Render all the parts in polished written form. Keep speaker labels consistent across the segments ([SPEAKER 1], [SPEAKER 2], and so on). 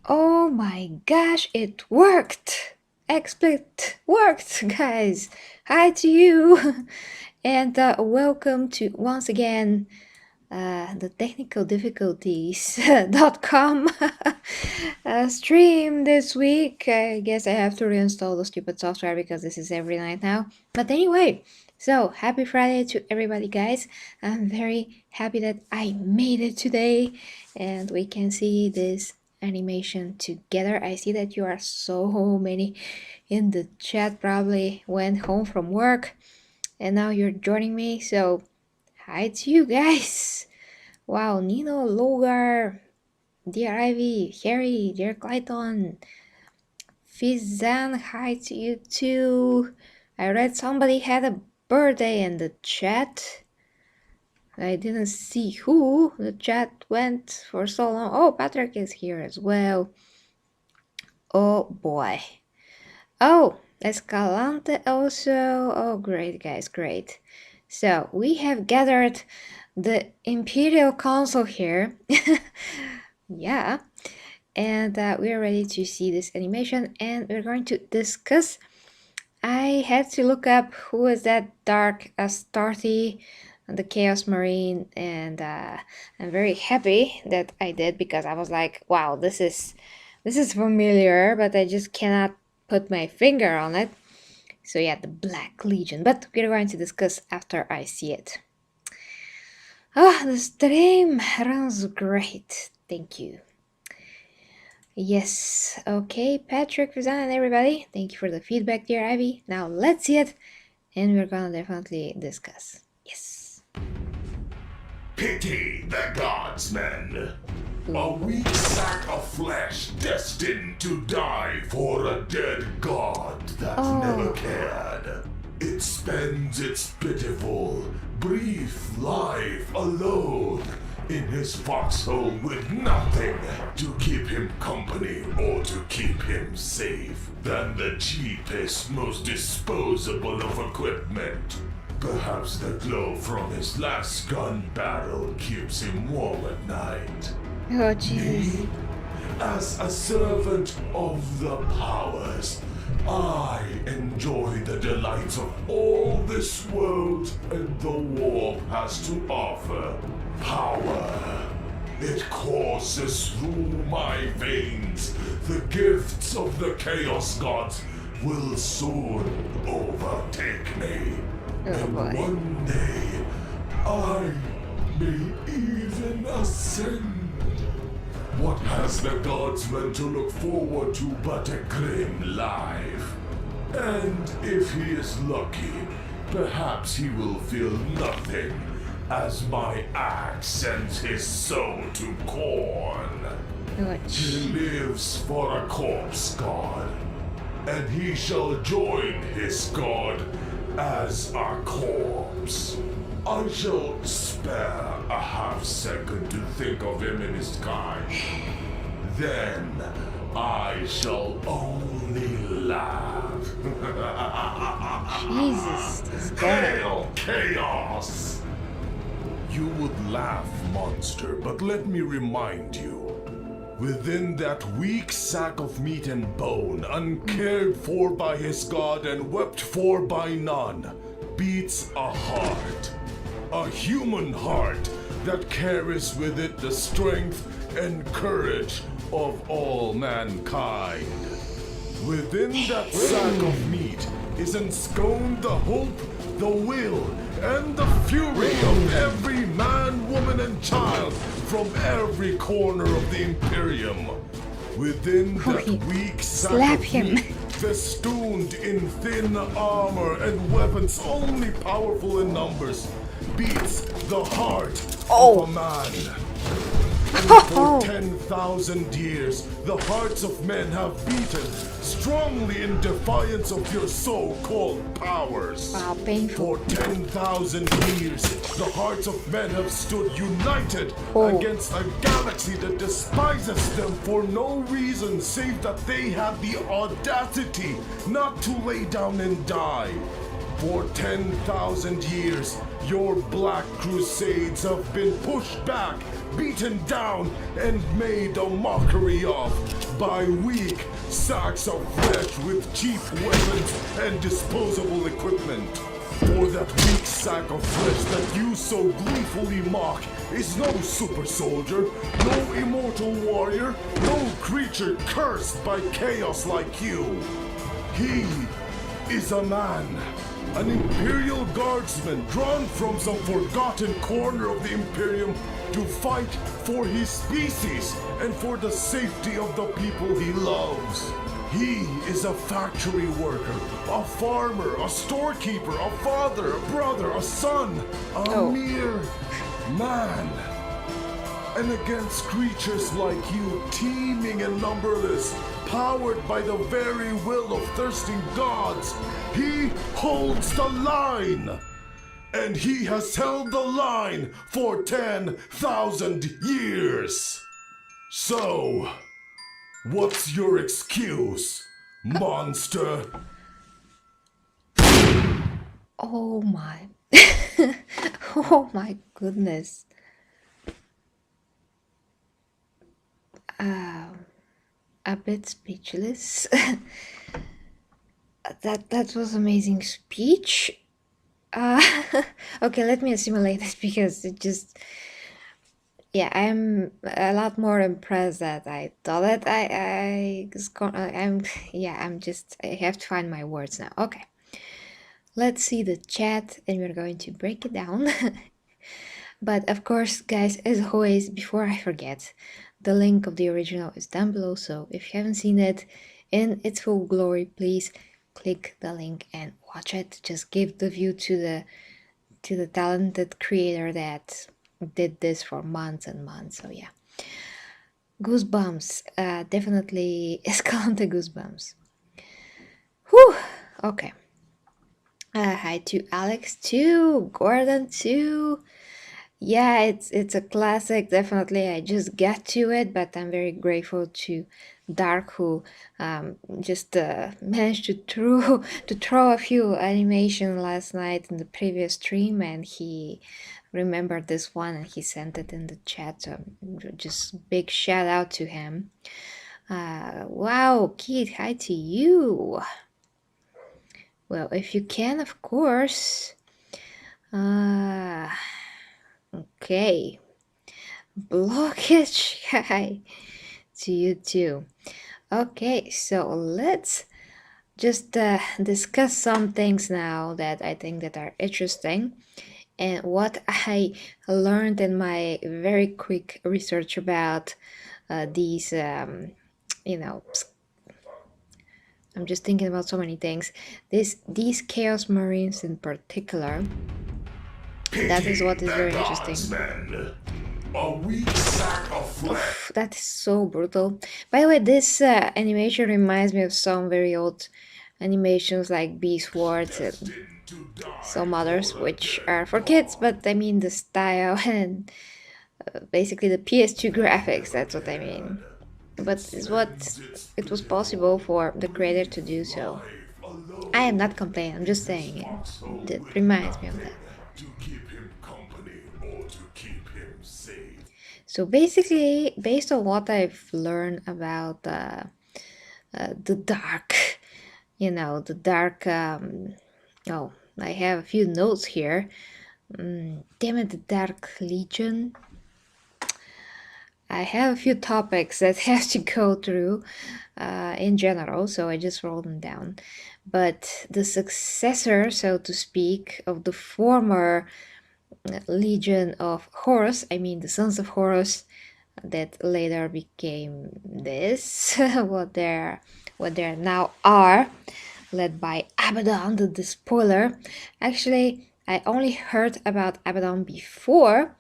[SPEAKER 1] Oh my gosh, it worked! XSplit worked, guys! Hi to you! And welcome to once again the technical difficulties.com stream this week. I guess I have to reinstall the stupid software because this is every night now. But anyway, so happy Friday to everybody, guys. I'm very happy that I made it today and we can see this animation together. I see that you are so many in the chat, probably went home from work and now you're joining me, so hi to you guys. Wow, Nino, Logar, dear Ivy, Harry, dear Clayton, Fizan, hi to you too. I read somebody had a birthday in the chat. I didn't see who. The chat went for so long. Oh, Patrick is here as well. Oh boy. Oh, Escalante also. Oh, great, guys, great. So we have gathered the Imperial Council here. Yeah. And we're ready to see this animation and we're going to discuss. I had to look up who is that Dark Astarte, the Chaos Marine, and I'm very happy that I did because I was like, wow, this is familiar, but I just cannot put my finger on it. So yeah, the Black Legion, but we're going to discuss after I see it. Oh, the stream runs great, thank you. Yes, okay, Patrick, Fizan, and everybody, thank you for the feedback, dear Ivy. Now let's see it, and we're gonna definitely discuss. Yes.
[SPEAKER 2] Pity the Guardsmen. A weak sack of flesh destined to die for a dead god that never cared. It spends its pitiful, brief life alone in his foxhole with nothing to keep him company or to keep him safe than the cheapest, most disposable of equipment. Perhaps the glow from his last gun barrel keeps him warm at night.
[SPEAKER 1] Oh, Jesus.
[SPEAKER 2] Me, as a servant of the powers, I enjoy the delights of all this world and the warp has to offer. Power. It courses through my veins. The gifts of the Chaos Gods will soon overtake me. And one day, I may even ascend. What has the Guardsman to look forward to but a grim life? And if he is lucky, perhaps he will feel nothing as my axe sends his soul to corn. He lives for a corpse god, and he shall join his god as a corpse. I shall spare a half second to think of him in his kind. Then I shall only laugh.
[SPEAKER 1] Jesus, this guy.
[SPEAKER 2] Hail chaos! You would laugh, monster, but let me remind you. Within that weak sack of meat and bone, uncared for by his god and wept for by none, beats a heart. A human heart that carries with it the strength and courage of all mankind. Within that sack of meat is ensconced the hope, the will, and the fury of every man, woman, and child from every corner of the Imperium. Within that weak sack of meat, festooned in thin armor and weapons only powerful in numbers, beats the heart of a man. And for 10,000 years, the hearts of men have
[SPEAKER 1] beaten
[SPEAKER 2] strongly in defiance of your so-called powers.
[SPEAKER 1] Wow, painful.
[SPEAKER 2] For 10,000 years, the hearts of men have stood united against a galaxy that despises them for no reason save that they had the audacity not to lay down and die. For 10,000 years, your black crusades have been pushed back, beaten down, and made a mockery of. by weak sacks of flesh with cheap weapons and disposable equipment. For that weak sack of flesh that you so gleefully mock is no super soldier, no immortal warrior, no creature cursed by chaos like you. He is a man, an Imperial Guardsman drawn from some forgotten corner of the Imperium to fight for his species and for the safety of the people he loves. He is a factory worker, a farmer, a storekeeper, a father, a brother, a son, a mere man. And against creatures like you, teeming and numberless, powered by the very will of thirsting gods, he holds the line. And he has held the line for 10,000 years. So, what's your excuse, monster?
[SPEAKER 1] Oh my. Oh my goodness. A bit speechless. That was amazing speech. Okay, let me assimilate this because it just, yeah, I'm a lot more impressed that I thought that I have to find my words now. Okay, let's see the chat and we're going to break it down. But of course, guys, as always, before I forget, the link of the original is down below, so if you haven't seen it in its full glory, please click the link and watch it. Just give the view to the talented creator that did this for months and months. So yeah, goosebumps, definitely Escalante goosebumps. Whew. Okay. Hi to Alex too, Gordon too. Yeah, it's a classic, definitely. I just got to it, but I'm very grateful to Dark, who just managed to throw a few animation last night in the previous stream, and he remembered this one and he sent it in the chat. So just big shout out to him. Wow, Keith, hi to you. Well, if you can, of course. Okay. Blockage, hi to you too. Okay, so let's just discuss some things now that I think that are interesting and what I learned in my very quick research about these I'm just thinking about so many things. These Chaos Marines in particular. That is what is very interesting.
[SPEAKER 2] A weak sack of flesh.
[SPEAKER 1] That is so brutal. By the way, this animation reminds me of some very old animations like Beast Wars and some others, which are for kids, but I mean the style and basically the PS2 graphics, that's what I mean. But it's what it was possible for the creator to do, so I am not complaining, I'm just saying it. It reminds me of that. So basically, based on what I've learned about the dark, the dark, oh, I have a few notes here. Damn it, the Dark Legion. I have a few topics that have to go through in general, so I just wrote them down. But the successor, so to speak, of the former Legion of Horus, I mean the Sons of Horus, that later became this, what they now are, led by Abaddon the Despoiler. Actually, I only heard about Abaddon before,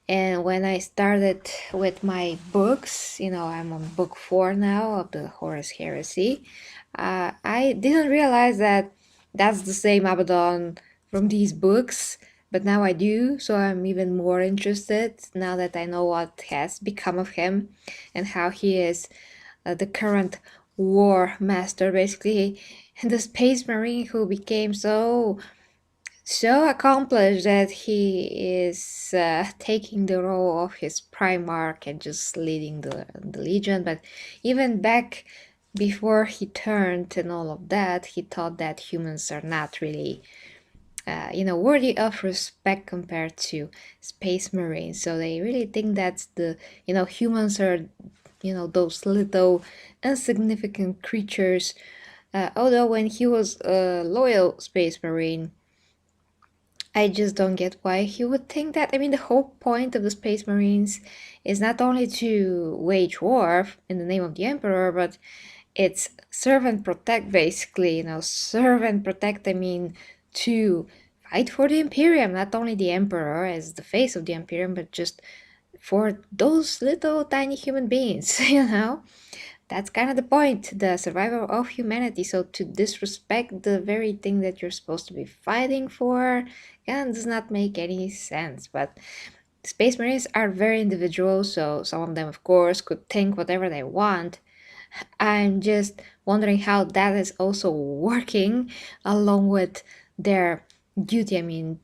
[SPEAKER 1] and when I started with my books, I'm on book 4 now of the Horus Heresy, I didn't realize that that's the same Abaddon from these books. But now I do, so I'm even more interested now that I know what has become of him and how he is the current war master, basically, the space marine who became so so accomplished that he is taking the role of his Primarch and just leading the Legion. But even back before he turned and all of that, he thought that humans are not really, worthy of respect compared to Space Marines. So they really think that humans are, those little insignificant creatures. Although when he was a loyal Space Marine, I just don't get why he would think that. I mean, the whole point of the Space Marines is not only to wage war in the name of the Emperor, but it's serve and protect, basically. Serve and protect, I mean, to fight for the Imperium, not only the Emperor as the face of the Imperium, but just for those little tiny human beings, That's kind of the point, the survival of humanity. So to disrespect the very thing that you're supposed to be fighting for, does not make any sense. But Space Marines are very individual, so some of them, of course, could think whatever they want. I'm just wondering how that is also working along with their duty. I mean,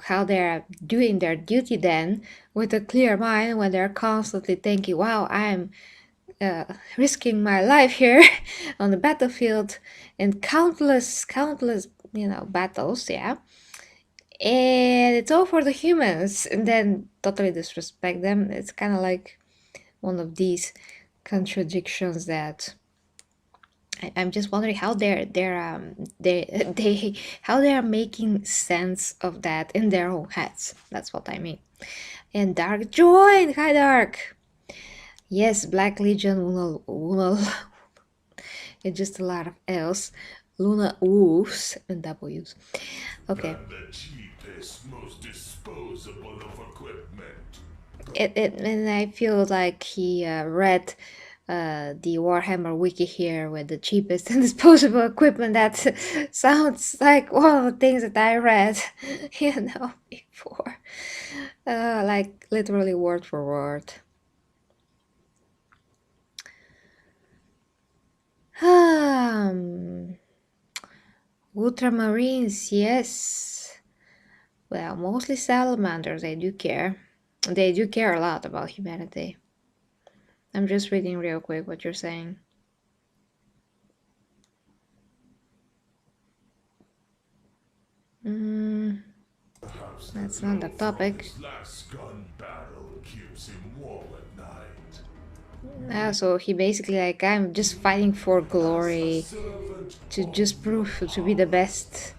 [SPEAKER 1] how they're doing their duty then with a clear mind when they're constantly thinking, wow, I'm risking my life here on the battlefield in countless, battles, yeah. And it's all for the humans, and then totally disrespect them. It's kind of like one of these contradictions that I'm just wondering how they how they are making sense of that in their own heads. That's what I mean. And Dark joined. Hi, Dark. Yes, Black Legion, Luna, it's just a lot of L's. Luna Wolves and W's. Okay.
[SPEAKER 2] And the cheapest, most disposable of equipment.
[SPEAKER 1] And I feel like he read the Warhammer wiki here with the cheapest and disposable equipment. That sounds like one of the things that I read, before. Like literally word for word. Ultramarines, yes. Well, mostly salamanders, they do care. They do care a lot about humanity. I'm just reading real quick what you're saying. That's not the topic.
[SPEAKER 2] His last gun battle keeps him warm at night.
[SPEAKER 1] So he basically like, I'm just fighting for glory,
[SPEAKER 2] Servant
[SPEAKER 1] to just prove to be the best,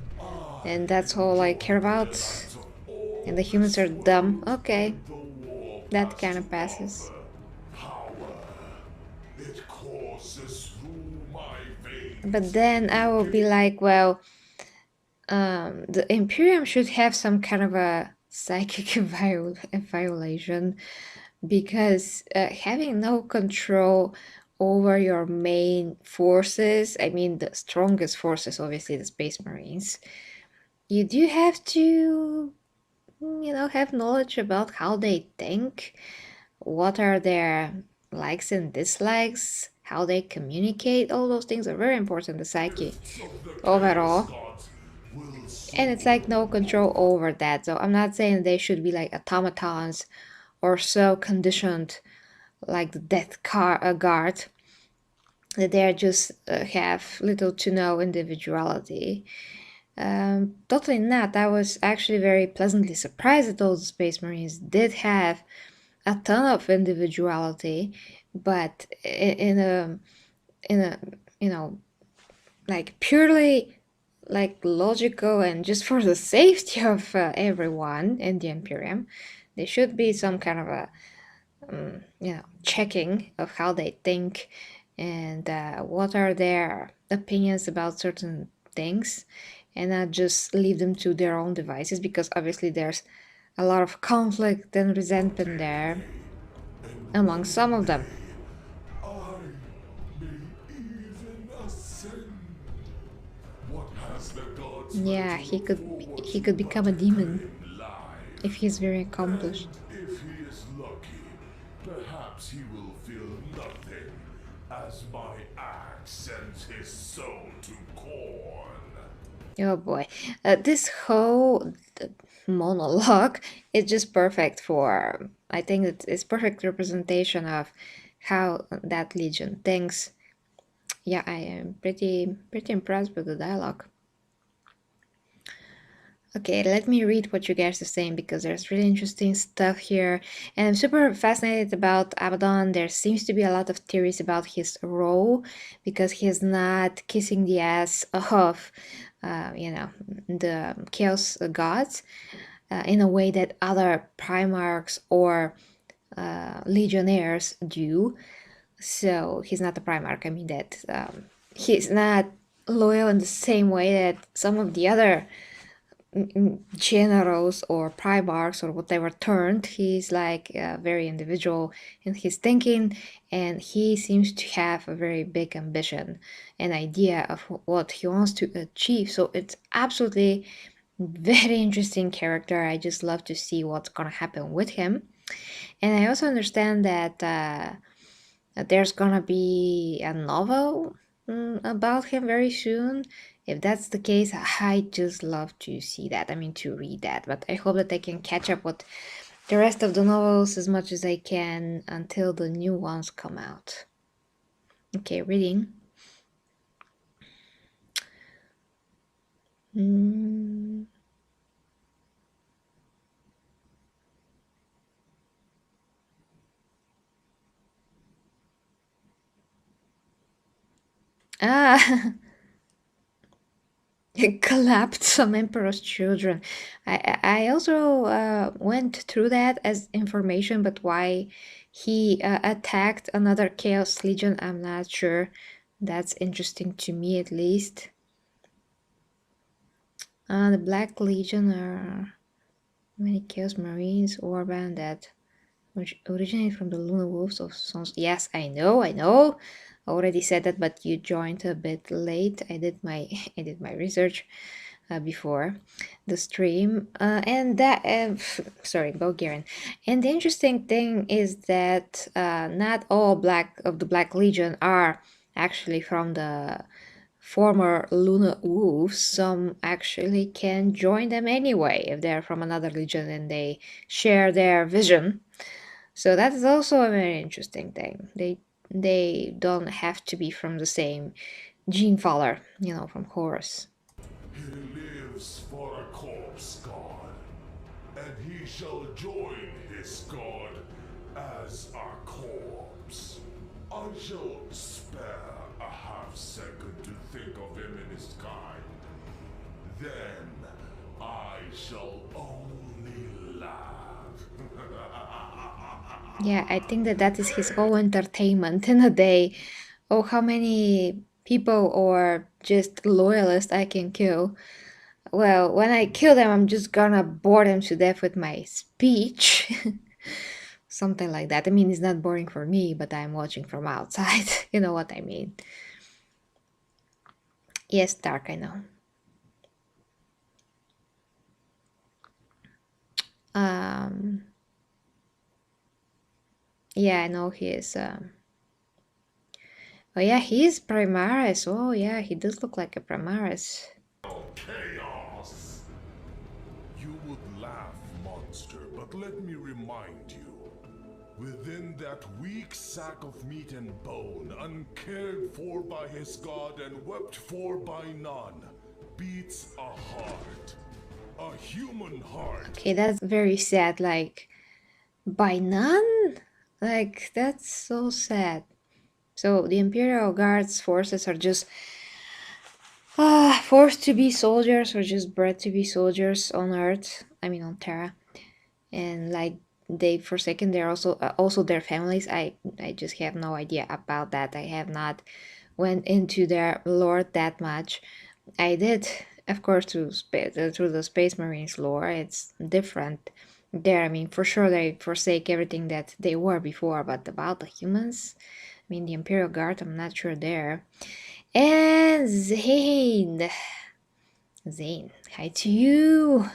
[SPEAKER 1] and that's all I care about. And the humans are dumb. Okay, that kind of passes.
[SPEAKER 2] power. It courses through my veins.
[SPEAKER 1] But then I will be like, well, the Imperium should have some kind of a psychic violation, because having no control over your main forces, I mean the strongest forces, obviously the Space Marines, you do have to, have knowledge about how they think, what are their likes and dislikes, how they communicate. All those things are very important, the psyche overall. And it's like no control over that. So I'm not saying they should be like automatons or so conditioned like the Guard that they just have little to no individuality. Totally not. I was actually very pleasantly surprised that those Space Marines did have a ton of individuality, but in a like purely like logical and just for the safety of everyone in the Imperium, there should be some kind of a checking of how they think and what are their opinions about certain things, and not just leave them to their own devices, because obviously there's a lot of conflict and resentment there among some of them.
[SPEAKER 2] I may even ascend. What has the gods
[SPEAKER 1] Yeah, he could become a demon if he's very accomplished.
[SPEAKER 2] If he is lucky, perhaps he will feel nothing as my axe sends his soul to corn.
[SPEAKER 1] Oh boy, this whole monologue is just perfect for. I think it's perfect representation of how that legion thinks. Yeah, I am pretty impressed with the dialogue. Okay, let me read what you guys are saying because there's really interesting stuff here. And I'm super fascinated about Abaddon. There seems to be a lot of theories about his role because he's not kissing the ass of, the Chaos gods in a way that other Primarchs or Legionnaires do. So he's not a Primarch. I mean that he's not loyal in the same way that some of the other generals or primarchs or whatever turned. He's like very individual in his thinking, and he seems to have a very big ambition and idea of what he wants to achieve. So it's absolutely very interesting character. I just love to see what's gonna happen with him. And I also understand that there's gonna be a novel about him very soon. If that's the case, I just love to see that. I mean, to read that. But I hope that I can catch up with the rest of the novels as much as I can until the new ones come out. Okay, reading. Mm. Ah, it collapsed some emperor's children. I also went through that as information, but why he attacked another Chaos Legion, I'm not sure. That's interesting to me at least. The Black Legion are many Chaos Marines or band that originate from the Lunar Wolves of Sons. Yes, I know. I already said that, but you joined a bit late. I did my I did my research before the stream, and that sorry, Bulgarian. And the interesting thing is that not all the Black Legion are actually from the former Lunar Wolves. Some actually can join them anyway if they're from another legion and they share their vision. So that is also a very interesting thing. They don't have to be from the same gene father, from Horus.
[SPEAKER 2] He lives for a corpse god, and he shall join his god as a corpse. I shall spare a half second to think of him in his kind. Then I shall only laugh.
[SPEAKER 1] Yeah, I think that is his whole entertainment in a day. Oh, how many people or just loyalists I can kill. Well, when I kill them, I'm just gonna bore them to death with my speech. Something like that. I mean, it's not boring for me, but I'm watching from outside. You know what I mean. Yes, Dark, I know. Um, yeah, I know he is. Oh, yeah, he is Primaris. Oh, yeah, he does look like a Primaris.
[SPEAKER 2] Chaos! You would laugh, monster, but let me remind you. Within that weak sack of meat and bone, uncared for by his god and wept for by none, beats a heart. A human heart.
[SPEAKER 1] Okay, that's very sad. Like, by none? Like, that's so sad. So, the Imperial Guard's forces are just forced to be soldiers or just bred to be soldiers on Earth. I mean, on Terra. And, like, they've forsaken their also their families. I just have no idea about that. I have not went into their lore that much. I did, of course, through the Space Marines lore. It's different there. I mean, for sure they forsake everything that they were before, but about the humans, I mean, the Imperial Guard, I'm not sure there. And Zane, hi to you,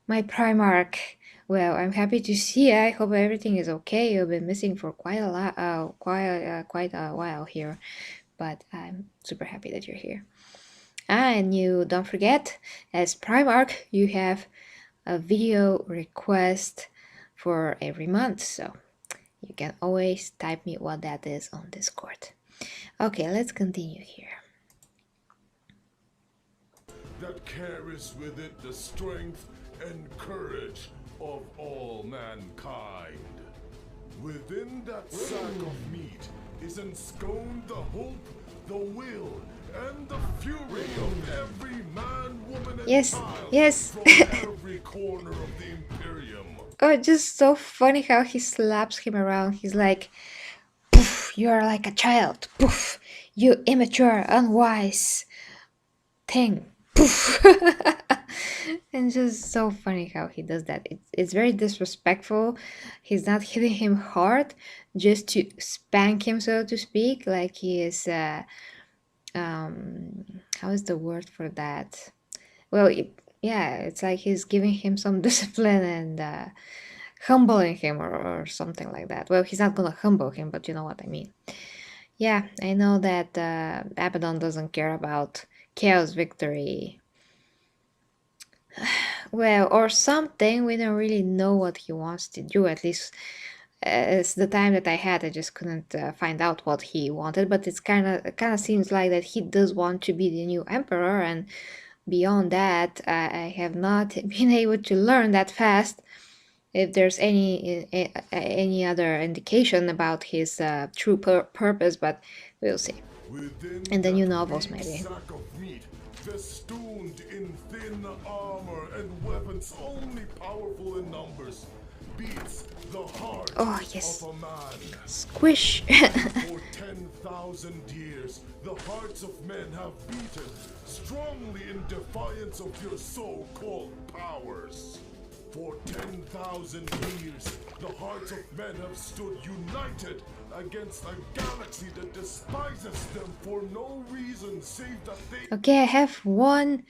[SPEAKER 1] my Primarch. Well, I'm happy to see you. I hope everything is okay. You've been missing for quite a lot, quite a while here, but I'm super happy that you're here. And you don't forget, as Primark, you have a video request for every month, so you can always type me what that is on Discord. Okay, let's continue here.
[SPEAKER 2] That carries with it the strength and courage of all mankind. Within that sack of meat is ensconced the hope, the will, and the fury of every man, woman, and
[SPEAKER 1] Yes,
[SPEAKER 2] child
[SPEAKER 1] yes.
[SPEAKER 2] from every corner of the Imperium.
[SPEAKER 1] Oh, just so funny how he slaps him around. He's like, poof, you are like a child. Poof, you immature, unwise thing. Poof. And just so funny how he does that. It's very disrespectful. He's not hitting him hard just to spank him, so to speak. Like he is, how is the word for that? Well, yeah, it's like he's giving him some discipline and humbling him or something like that. Well, he's not gonna humble him, but you know what I mean. Yeah, I know that Abaddon doesn't care about Chaos Victory. Well, or something. We don't really know what he wants to do. At least it's the time that I had. I just couldn't find out what he wanted. But it's kind of seems like that he does want to be the new emperor. And beyond that, I have not been able to learn that fast if there's any other indication about his true purpose. But we'll see in the new novels, maybe.
[SPEAKER 2] Sack of meat, festooned in thin armor and weapons only powerful in numbers, beats the heart
[SPEAKER 1] Oh yes,
[SPEAKER 2] of a man.
[SPEAKER 1] squish.
[SPEAKER 2] For 10,000 years, the hearts of men have beaten strongly in defiance of your so-called powers. For 10,000 years, the hearts of men have stood united against a galaxy that despises them for no reason save that they...
[SPEAKER 1] Okay, I have one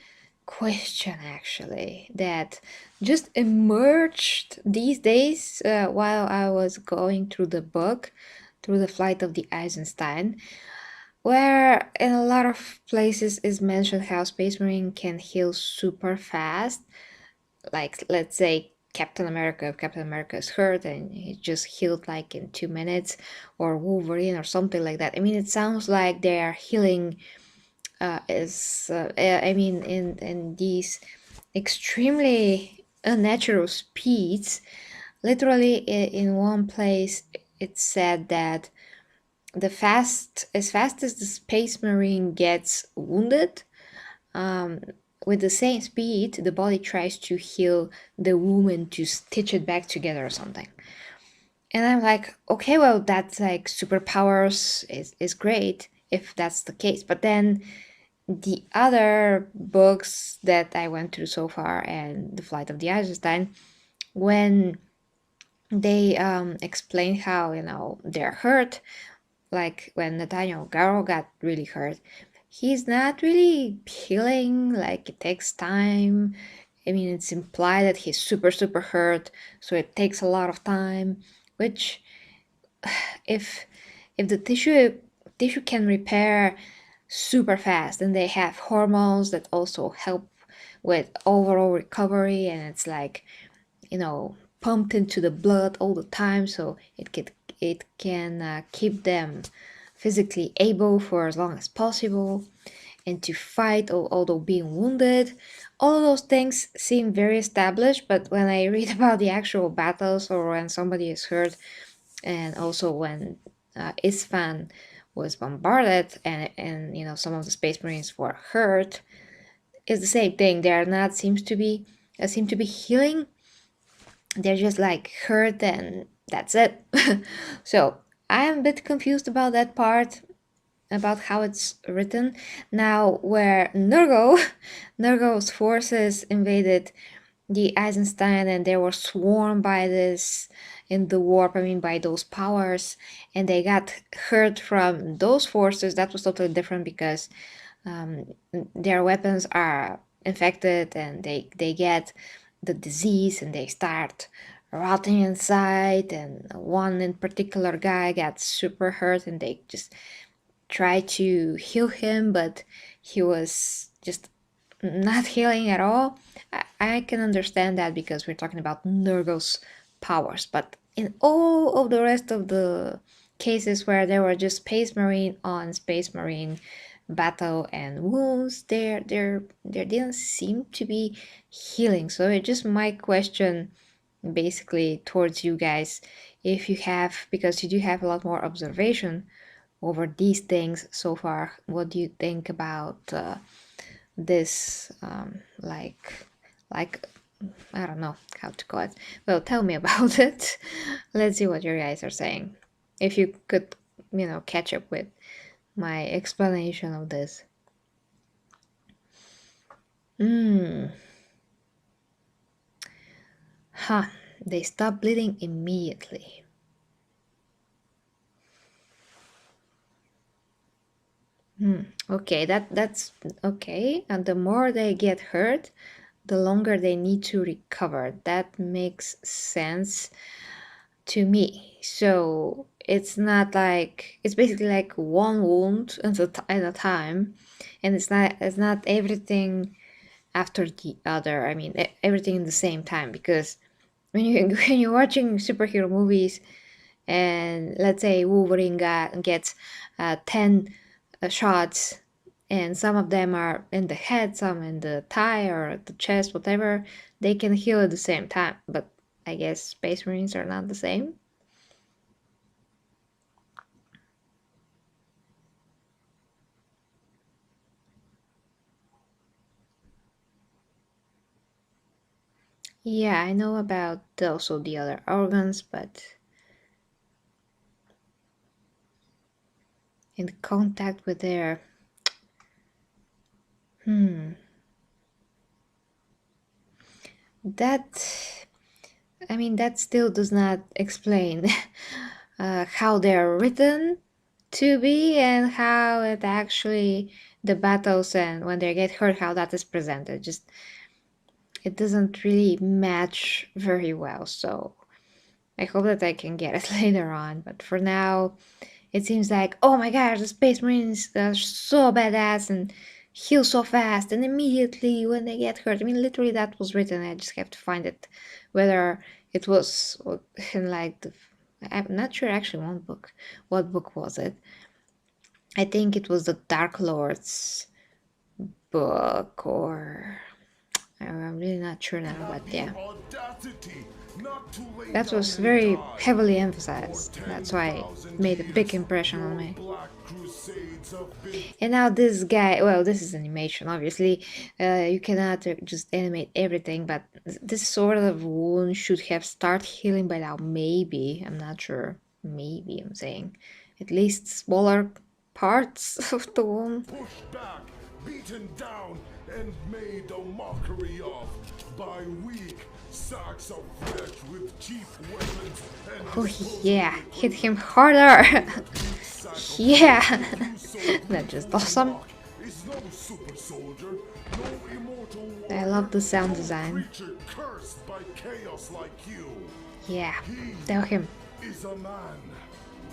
[SPEAKER 1] question actually that just emerged these days while I was going through the book, through the Flight of the Eisenstein, where in a lot of places is mentioned how Space Marine can heal super fast. Like, let's say Captain America, if Captain America is hurt and he just healed like in 2 minutes, or Wolverine or something like that. I mean, it sounds like they are healing I mean, in these extremely unnatural speeds. Literally, in one place, it said that as fast as the Space Marine gets wounded, with the same speed, the body tries to heal the wound to stitch it back together or something. And I'm like, okay, well, that's like superpowers is great if that's the case. But then the other books that I went through so far and The Flight of the Eisenstein, when they explain how, they're hurt, like when Nathaniel Garro got really hurt, he's not really healing, like it takes time. I mean, it's implied that he's super, super hurt, so it takes a lot of time, which if the tissue can repair super fast and they have hormones that also help with overall recovery, and it's like, pumped into the blood all the time, so it can keep them physically able for as long as possible and to fight although being wounded. All of those things seem very established, but when I read about the actual battles or when somebody is hurt, and also when Isfahan was bombarded and some of the Space Marines were hurt, it's the same thing. They are not seem to be healing. They're just like hurt and that's it. So I'm a bit confused about that part, about how it's written. Now, where Nurgo's forces invaded the Eisenstein and they were swarmed by this in the warp, I mean by those powers, and they got hurt from those forces, that was totally different because their weapons are infected and they get the disease and they start rotting inside, and one in particular guy got super hurt and they just tried to heal him, but he was just not healing at all, I can understand that because we're talking about Nurgle's powers. But in all of the rest of the cases where there were just Space Marine on Space Marine battle and wounds, there didn't seem to be healing. So it just my question basically towards you guys, if you have, because you do have a lot more observation over these things so far, what do you think about this like I don't know how to call it. Well, tell me about it. Let's see what your guys are saying, if you could, catch up with my explanation of this. Huh. They stop bleeding immediately. Okay, that's okay. And the more they get hurt, the longer they need to recover. That makes sense to me. So it's not like, it's basically like one wound at a time, and it's not everything after the other. I mean, everything in the same time, because when you when you're watching superhero movies, and let's say Wolverine gets 10 shots, and some of them are in the head, some in the thigh or the chest, whatever, they can heal at the same time. But I guess Space Marines are not the same. Yeah, I know about also the other organs, but in contact with their that I mean, that still does not explain how they're written to be, and how it actually, the battles and when they get hurt, how that is presented. Just, it doesn't really match very well. So I hope that I can get it later on. But for now, it seems like, oh my gosh, the Space Marines are so badass and heal so fast, and immediately when they get hurt. I mean, literally, that was written. I just have to find it, whether it was in like the. I'm not sure actually one book. What book was it? I think it was the Dark Lord's book, or I'm really not sure now, but yeah. That was very heavily emphasized. That's why it made a big impression on me. And now this guy, well, this is animation, obviously. You cannot just animate everything, but this sort of wound should have start healing by now. Maybe, I'm not sure. Maybe, I'm saying. At least smaller parts of the wound.
[SPEAKER 2] Pushed back, beaten down, and made a mockery of by weak sacks of flesh with cheap weapons and
[SPEAKER 1] Oh, yeah, hit him harder. Yeah, that's just awesome.
[SPEAKER 2] is no super soldier, no immortal
[SPEAKER 1] I love the sound
[SPEAKER 2] no
[SPEAKER 1] design.
[SPEAKER 2] creature cursed by chaos like you.
[SPEAKER 1] Yeah, tell him.
[SPEAKER 2] Is a man,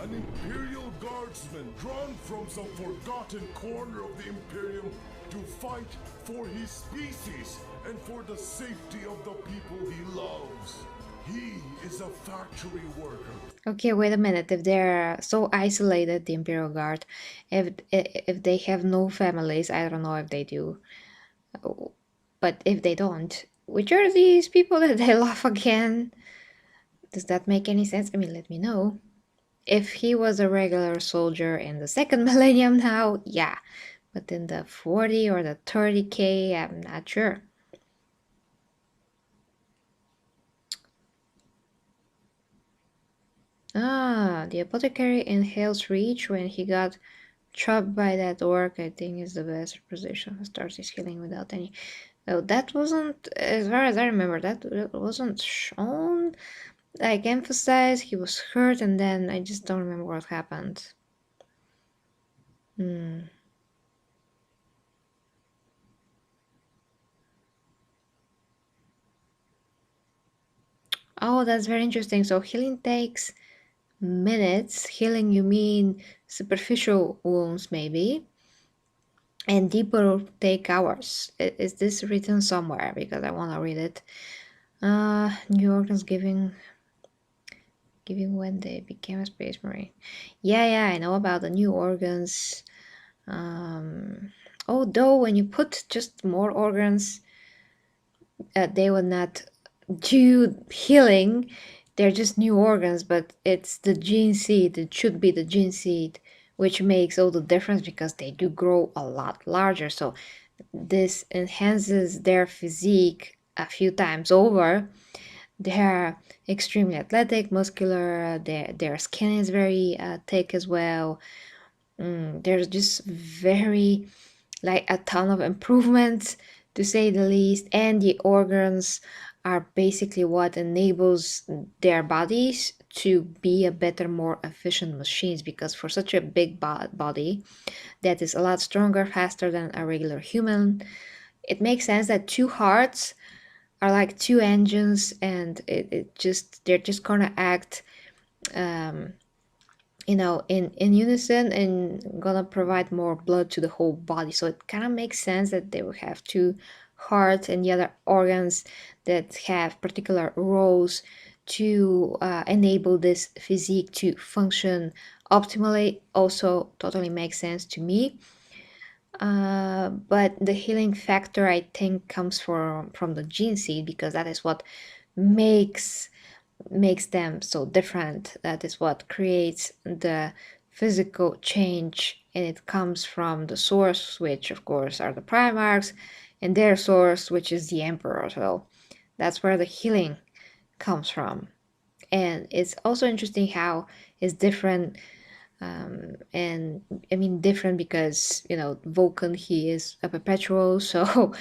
[SPEAKER 2] an Imperial Guardsman drawn from some forgotten corner of the Imperium to fight for his species and for the safety of the people he loves. He is a factory worker.
[SPEAKER 1] Okay, wait a minute. If they're so isolated, the Imperial Guard, if they have no families, I don't know if they do, but if they don't, which are these people that they love again? Does that make any sense? I mean, let me know. If he was a regular soldier in the second millennium now, yeah. But in the 40 or the 30K, I'm not sure. Ah, the apothecary in Hell's Reach, when he got trapped by that orc, I think is the best position. Starts his healing without any. Oh, that wasn't, as far as I remember, that wasn't shown. Like, emphasized, he was hurt, and then I just don't remember what happened. Oh, that's very interesting. So healing takes minutes. Healing, you mean superficial wounds, maybe? and deeper take hours. Is this written somewhere? Because I want to read it. New organs giving when they became a space marine. Yeah, I know about the new organs. Although when you put just more organs, they will not do healing. They're just new organs, but it's the gene seed. It should be the gene seed, which makes all the difference because they do grow a lot larger. So this enhances their physique a few times over. They're extremely athletic, muscular. Their skin is very thick as well. There's just very like a ton of improvements to say the least, and the organs are basically what enables their bodies to be a better, more efficient machines, because for such a big body that is a lot stronger, faster than a regular human, it makes sense that two hearts are like two engines, and they're just gonna act um, in unison and gonna provide more blood to the whole body. So it kind of makes sense that they will have two hearts and the other organs that have particular roles to enable this physique to function optimally. Also, totally makes sense to me. But the healing factor, I think, comes from the gene seed, because that is what makes them so different. That is what creates the physical change, and it comes from the source, which of course are the Primarchs, and their source, which is the Emperor. So that's where the healing comes from. And it's also interesting how it's different. And I mean different because Vulcan, he is a perpetual, so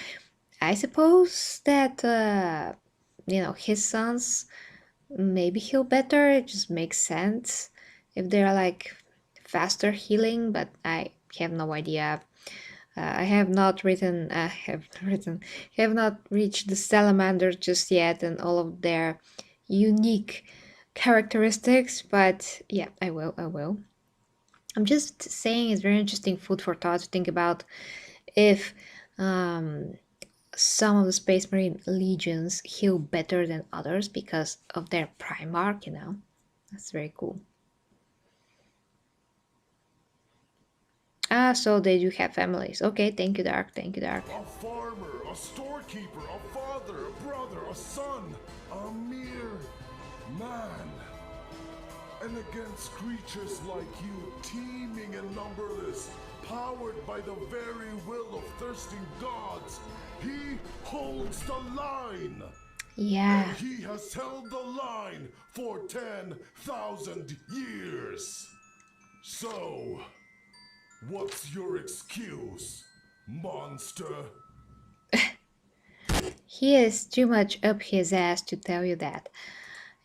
[SPEAKER 1] I suppose that his sons maybe heal better. It just makes sense if they're like faster healing, but I have no idea. I have not written, have not reached the salamanders just yet and all of their unique characteristics, but yeah, I will. I'm just saying it's very interesting food for thought to think about if um, some of the Space Marine legions heal better than others because of their Primarch. That's very cool. Ah, so they do have families. Okay, thank you, Dark. Thank you, Dark.
[SPEAKER 2] A farmer, a storekeeper, a father, a brother, a son, a mere man. And against creatures like you, teeming and numberless, powered by the very will of thirsting gods, he holds the line.
[SPEAKER 1] Yeah.
[SPEAKER 2] And he has held the line for 10,000 years. So, what's your excuse, monster?
[SPEAKER 1] He is too much up his ass to tell you that.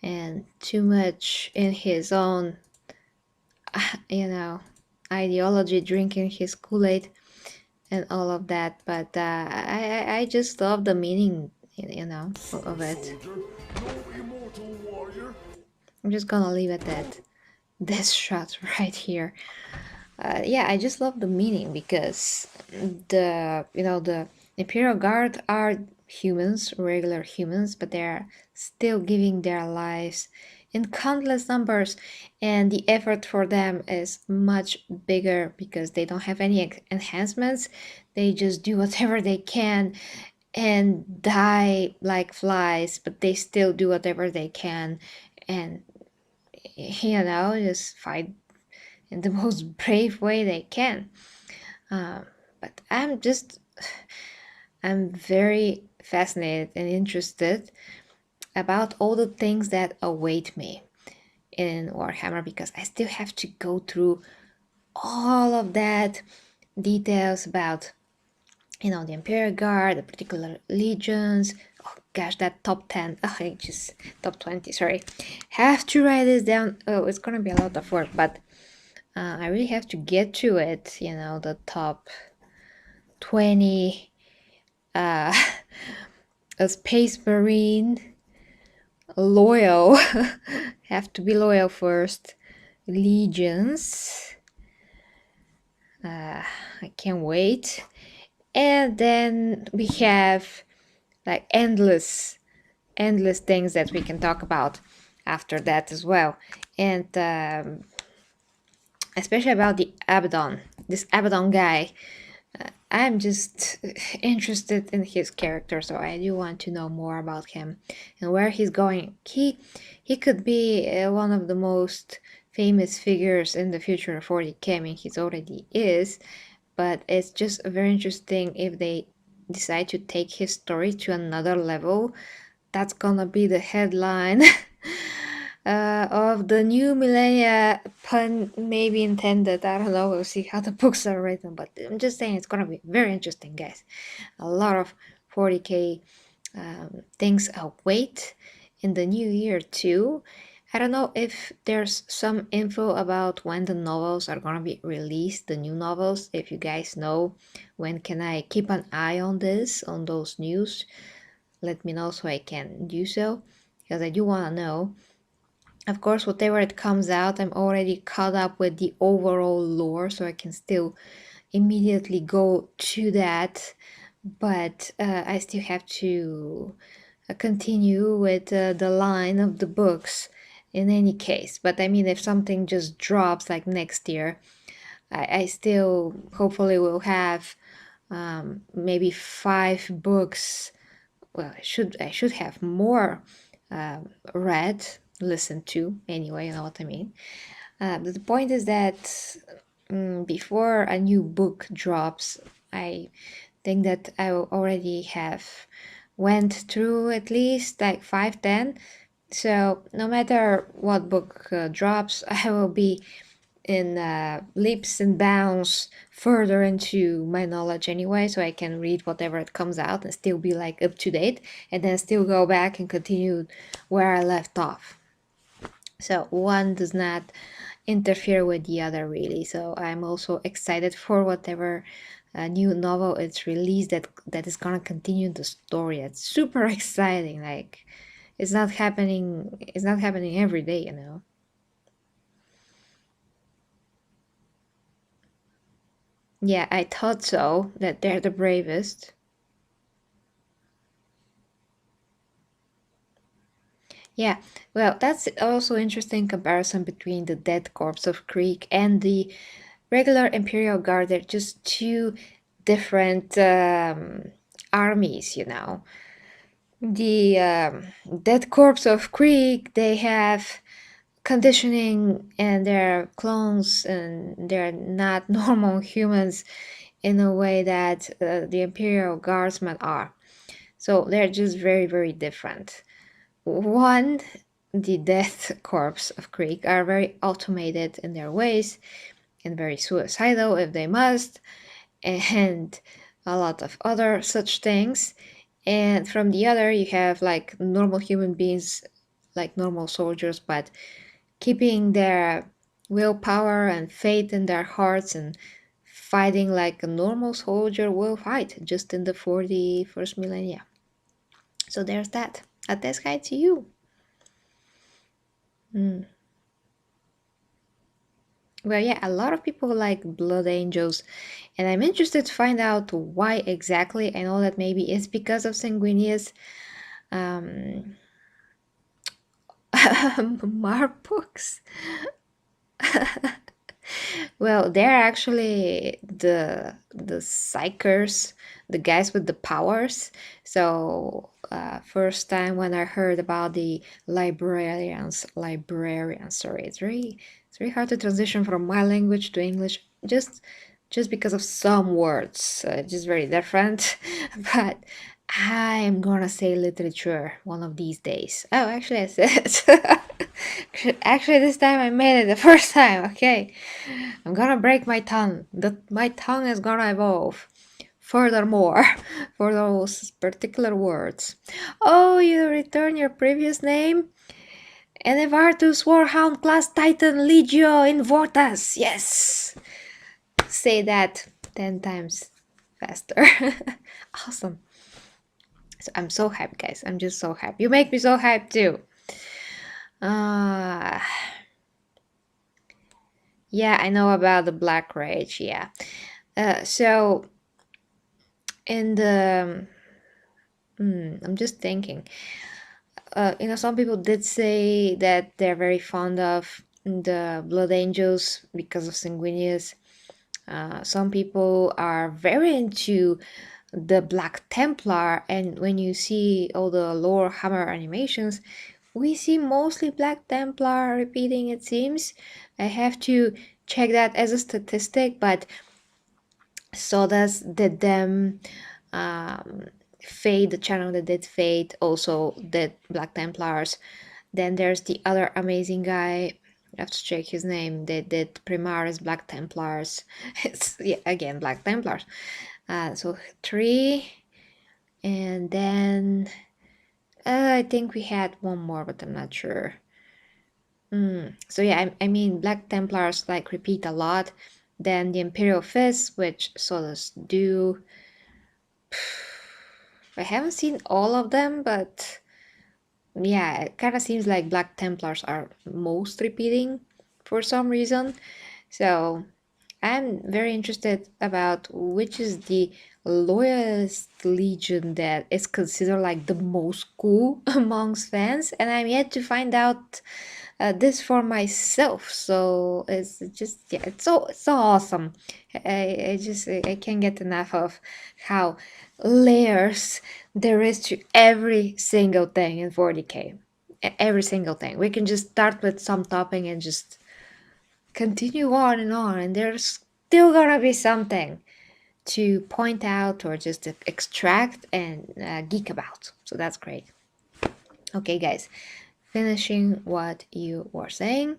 [SPEAKER 1] And too much in his own, ideology, drinking his Kool-Aid and all of that. But I just love the meaning, of it.
[SPEAKER 2] Soldier, no immortal warrior.
[SPEAKER 1] I'm just gonna leave it at this shot right here. Yeah, I just love the meaning, because the Imperial Guard are humans, regular humans, but they're still giving their lives in countless numbers, and the effort for them is much bigger because they don't have any enhancements. They just do whatever they can and die like flies, but they still do whatever they can, and just fight in the most brave way they can. But I'm very fascinated and interested about all the things that await me in Warhammer, because I still have to go through all of that details about the Imperial Guard, the particular legions. Oh gosh, that top 10. Oh, I just top 20, sorry. Have to write this down. Oh, it's gonna be a lot of work, but I really have to get to it, the top 20 a Space Marine loyal. Have to be loyal first. Legions. I can't wait. And then we have like endless things that we can talk about after that as well. And especially about the Abaddon, this Abaddon guy. I'm just interested in his character, so I do want to know more about him and where he's going. He could be one of the most famous figures in the future of 40K. I mean, he's already is, but it's just very interesting if they decide to take his story to another level. That's gonna be the headline of the new millennia, pun maybe intended. I don't know. We'll see how the books are written, but I'm just saying it's gonna be very interesting, guys. A lot of 40K things await in the new year too. I don't know if there's some info about when the novels are gonna be released, the new novels. If you guys know, when can I keep an eye on this, on those news? Let me know so I can do so, because I do want to know. Of course, whatever it comes out, I'm already caught up with the overall lore, so I can still immediately go to that. But I still have to continue with the line of the books in any case. But I mean, if something just drops like next year, I still hopefully will have maybe 5 books. Well, I should have more read, listened to anyway. You know what I mean. But the point is that before a new book drops, I think that I will already have went through at least like 5-10. So no matter what book drops, I will be in leaps and bounds further into my knowledge anyway, so I can read whatever it comes out and still be like up to date, and then still go back and continue where I left off. So one does not interfere with the other really. So I'm also excited for whatever new novel it's released that is gonna continue the story. It's super exciting. Like it's not happening. It's not happening every day, you know. Yeah, I thought so. That they're the bravest. Yeah, well, that's also interesting comparison between the dead corpse of Krieg and the regular Imperial Guard. They're just two different armies, you know. The dead corpse of Krieg, they have conditioning and they're clones and they're not normal humans in a way that the Imperial Guardsmen are. So they're just very, very different. One, the death corps of Krieg are very automated in their ways and very suicidal if they must, and a lot of other such things. And from the other, you have like normal human beings, like normal soldiers, but keeping their willpower and faith in their hearts and fighting like a normal soldier will fight just in the 41st millennia. So there's that. A test guide to you. Mm. Well, yeah, a lot of people like Blood Angels, and I'm interested to find out why exactly. I know that maybe it's because of Sanguinius um, Marpux. Well, they're actually the psychers, the guys with the powers. So, first time when I heard about the librarians, sorry, it's very hard to transition from my language to English, just because of some words, just very different. But I am gonna say literature one of these days. Oh, actually, I said. Actually, this time I made it the first time. Okay, I'm gonna break my tongue. My tongue is gonna evolve. Furthermore, for those particular words. Oh, you return your previous name? Enevartus Warhound Class Titan Legio in Vortas. Yes! Say that 10 times faster. Awesome. So I'm so happy, guys. I'm just so happy. You make me so happy too. Uh, Yeah, I know about the Black Rage. Yeah. So in the, I'm just thinking. Some people did say that they're very fond of the Blood Angels because of Sanguinius. Some people are very into the Black Templar, and when you see all the Lore Hammer animations, we see mostly Black Templar repeating, it seems. I have to check that as a statistic, but so does the them um, Fade, the channel that did Fade, also did Black Templars. Then there's the other amazing guy. I have to check his name. They did Primaris Black Templars. It's yeah, again Black Templars. So three, and then I think we had one more, but I'm not sure. So yeah, I mean Black Templars like repeat a lot. Then the Imperial Fist, which Solus do. I haven't seen all of them, but yeah, it kind of seems like Black Templars are most repeating for some reason. So I'm very interested about which is the loyalist legion that is considered like the most cool amongst fans, and I'm yet to find out this for myself. So it's just yeah, it's so awesome. I can't get enough of how layers there is to every single thing in 40k. Every single thing. We can just start with some topping and just continue on, and there's still gonna be something to point out or just extract and geek about. So that's great. Okay, guys, finishing what you were saying.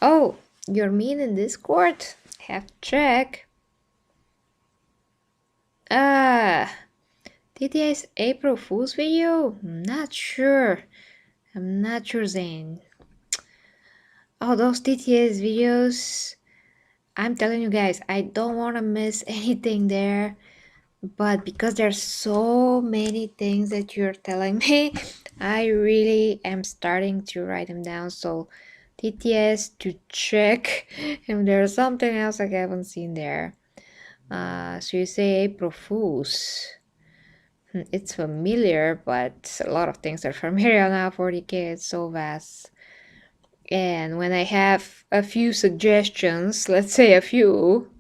[SPEAKER 1] Oh, you're mean in Discord? Have to check. Ah, TTA's April Fool's video? I'm not sure, Zane. Oh, those TTA's videos. I'm telling you guys, I don't want to miss anything there. But because there's so many things that you're telling me, I really am starting to write them down. So TTS to check if there's something else I haven't seen there. So you say April Fools. It's familiar, but a lot of things are familiar now. 40k, it's so vast. And when I have a few suggestions, let's say a few,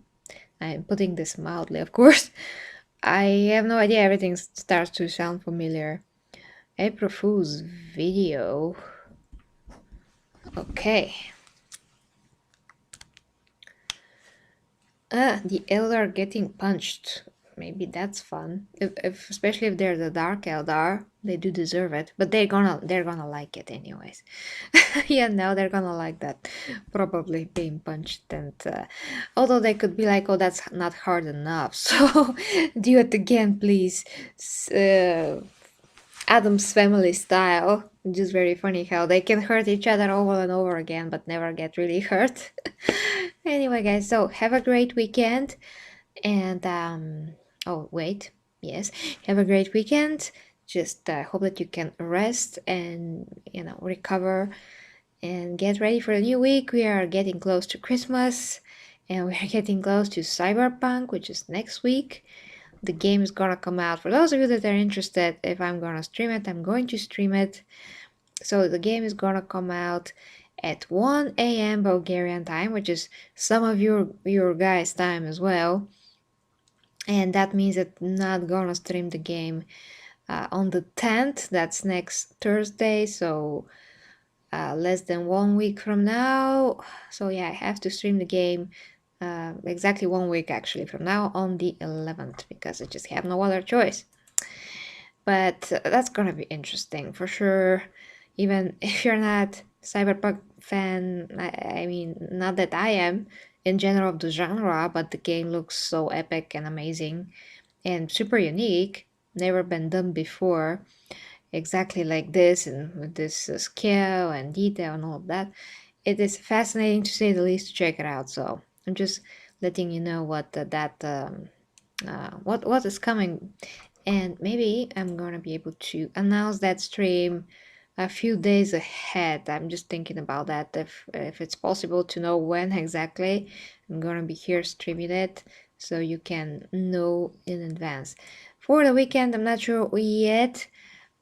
[SPEAKER 1] I'm putting this mildly, of course, I have no idea. Everything starts to sound familiar. April Fool's video. Okay. The Eldar getting punched. Maybe that's fun. If especially if they're the Dark Eldar, they do deserve it. But they're gonna like it anyways. Yeah, no, they're gonna like that. Probably being punched, and although they could be like, oh, that's not hard enough. So do it again, please. Adam's Family style. Just very funny how they can hurt each other over and over again, but never get really hurt. Anyway, guys, so have a great weekend. And, oh, wait, yes, have a great weekend. Just hope that you can rest and, recover and get ready for the new week. We are getting close to Christmas and we are getting close to Cyberpunk, which is next week. The game is gonna come out. For those of you that are interested, if I'm gonna stream it, I'm going to stream it. So the game is gonna come out at 1 a.m. Bulgarian time, which is some of your guys' time as well. And that means that I'm not gonna stream the game on the 10th. That's next Thursday. So less than 1 week from now. So yeah, I have to stream the game exactly 1 week actually from now on the 11th because I just have no other choice. But that's gonna be interesting for sure. Even if you're not cyberpunk fan, I mean, not that I am in general of the genre, but the game looks so epic and amazing and super unique. Never been done before exactly like this and with this scale and detail and all of that. It is fascinating to say the least to check it out. So I'm just letting you know what is coming, and maybe I'm gonna be able to announce that stream a few days ahead. I'm just thinking about that. If it's possible to know when exactly I'm gonna be here streaming it, so you can know in advance. For the weekend, I'm not sure yet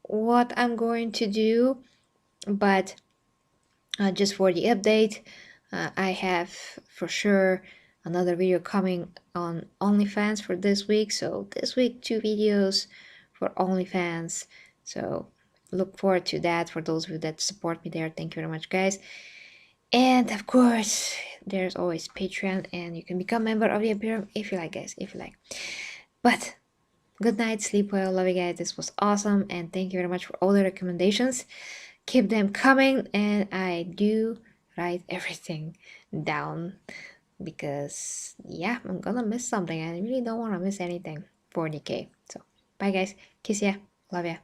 [SPEAKER 1] what I'm going to do, but just for the update, I have for sure another video coming on OnlyFans for this week. So this week, 2 videos for OnlyFans. So look forward to that. For those of you that support me there, thank you very much, guys. And of course, there's always Patreon, and you can become a member of the Imperium if you like, guys, if you like. But good night, sleep well, love you guys. This was awesome, and thank you very much for all the recommendations. Keep them coming, and I do write everything down because yeah, I'm gonna miss something. I really don't want to miss anything. 40K. So bye, guys. Kiss ya. Love ya.